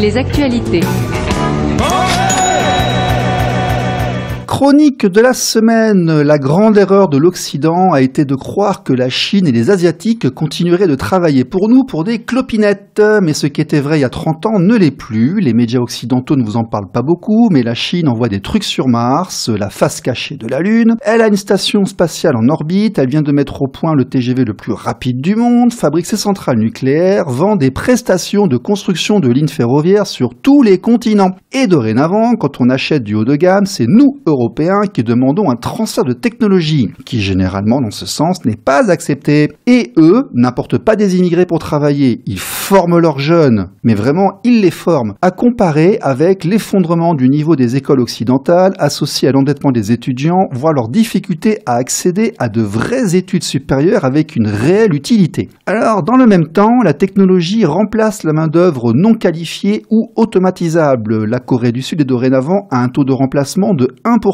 Les actualités. Chronique de la semaine. La grande erreur de l'Occident a été de croire que la Chine et les Asiatiques continueraient de travailler pour nous pour des clopinettes. Mais ce qui était vrai il y a 30 ans ne l'est plus. Les médias occidentaux ne vous en parlent pas beaucoup, mais la Chine envoie des trucs sur Mars, la face cachée de la Lune. Elle a une station spatiale en orbite, elle vient de mettre au point le TGV le plus rapide du monde, fabrique ses centrales nucléaires, vend des prestations de construction de lignes ferroviaires sur tous les continents. Et dorénavant, quand on achète du haut de gamme, c'est nous, Européens, qui demandons un transfert de technologie, qui généralement, dans ce sens, n'est pas accepté. Et eux n'importent pas des immigrés pour travailler, ils forment leurs jeunes, mais vraiment, ils les forment, à comparer avec l'effondrement du niveau des écoles occidentales associé à l'endettement des étudiants, voire leur difficulté à accéder à de vraies études supérieures avec une réelle utilité. Alors, dans le même temps, la technologie remplace la main-d'œuvre non qualifiée ou automatisable. La Corée du Sud est dorénavant à un taux de remplacement de 1%.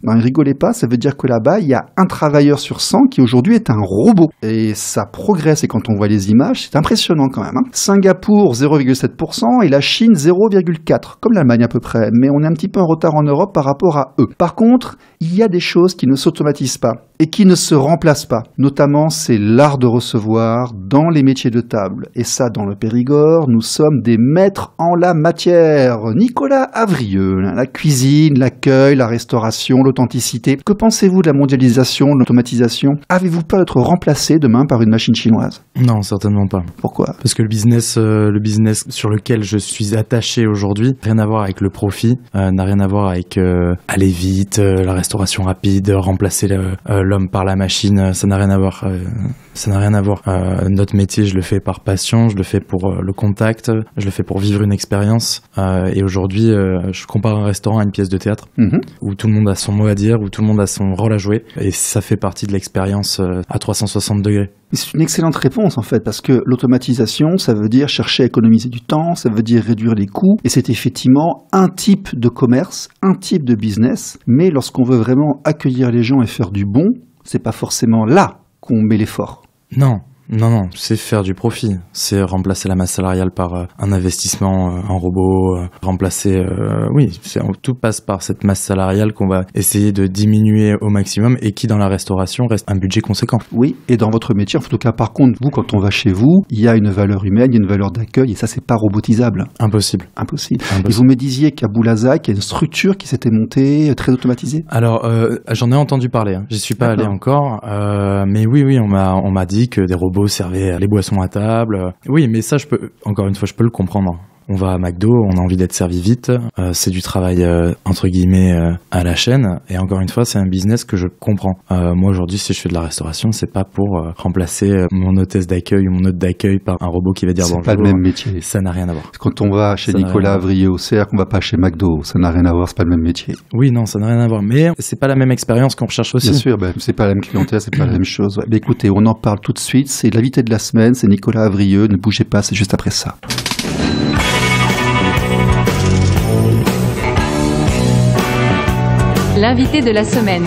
Non, ne rigolez pas, ça veut dire que là-bas, il y a un travailleur sur 100 qui aujourd'hui est un robot. Et ça progresse, et quand on voit les images, c'est impressionnant quand même. Singapour, 0,7%, et la Chine, 0,4%, comme l'Allemagne à peu près. Mais on est un petit peu en retard en Europe par rapport à eux. Par contre, il y a des choses qui ne s'automatisent pas et qui ne se remplacent pas. Notamment, c'est l'art de recevoir dans les métiers de table. Et ça, dans le Périgord, nous sommes des maîtres en la matière. Nicolas Avrieux, la cuisine, l'accueil, la restauration, l'authenticité. Que pensez-vous de la mondialisation, de l'automatisation? Avez-vous peur d'être remplacé demain par une machine chinoise? Non, certainement pas. Pourquoi? Parce que le business sur lequel je suis attaché aujourd'hui, rien à voir avec le profit, n'a rien à voir avec aller vite, la restauration rapide, remplacer l'homme par la machine, ça n'a rien à voir. Notre métier, je le fais par passion, je le fais pour le contact, je le fais pour vivre une expérience. Et aujourd'hui, je compare un restaurant à une pièce de théâtre où tout le monde a son mot à dire, où tout le monde a son rôle à jouer. Et ça fait partie de l'expérience à 360 degrés. C'est une excellente réponse en fait, parce que l'automatisation, ça veut dire chercher à économiser du temps, ça veut dire réduire les coûts, et c'est effectivement un type de commerce, un type de business, mais lorsqu'on veut vraiment accueillir les gens et faire du bon, c'est pas forcément là qu'on met l'effort. Non, c'est faire du profit. C'est remplacer la masse salariale par un investissement en robot, remplacer... tout passe par cette masse salariale qu'on va essayer de diminuer au maximum et qui, dans la restauration, reste un budget conséquent. Oui, et dans votre métier, en tout cas, par contre, vous, quand on va chez vous, il y a une valeur humaine, il y a une valeur d'accueil, et ça, c'est pas robotisable. Impossible. Et vous me disiez qu'à Boulazac, il y a une structure qui s'était montée, très automatisée? Alors, j'en ai entendu parler. J'y suis pas allé encore, mais oui, on m'a dit que des robots servaient les boissons à table. Oui, mais ça, je peux le comprendre. On va à McDo, on a envie d'être servi vite, c'est du travail entre guillemets à la chaîne, et encore une fois c'est un business que je comprends. Moi aujourd'hui si je fais de la restauration, c'est pas pour remplacer mon hôtesse d'accueil ou mon hôte d'accueil par un robot qui va dire bonjour. C'est pas le même métier. Ça n'a rien à voir. Quand on va chez Nicolas Avrieux au Cercle, on va pas chez McDo, ça n'a rien à voir, c'est pas le même métier. Oui, non, ça n'a rien à voir, mais c'est pas la même expérience qu'on recherche aussi. Bien sûr, c'est pas la même clientèle, c'est pas la même chose. Ouais. Mais écoutez, on en parle tout de suite, c'est l'invité de la semaine, c'est Nicolas Avrieux, ne bougez pas, c'est juste après ça. L'invité de la semaine.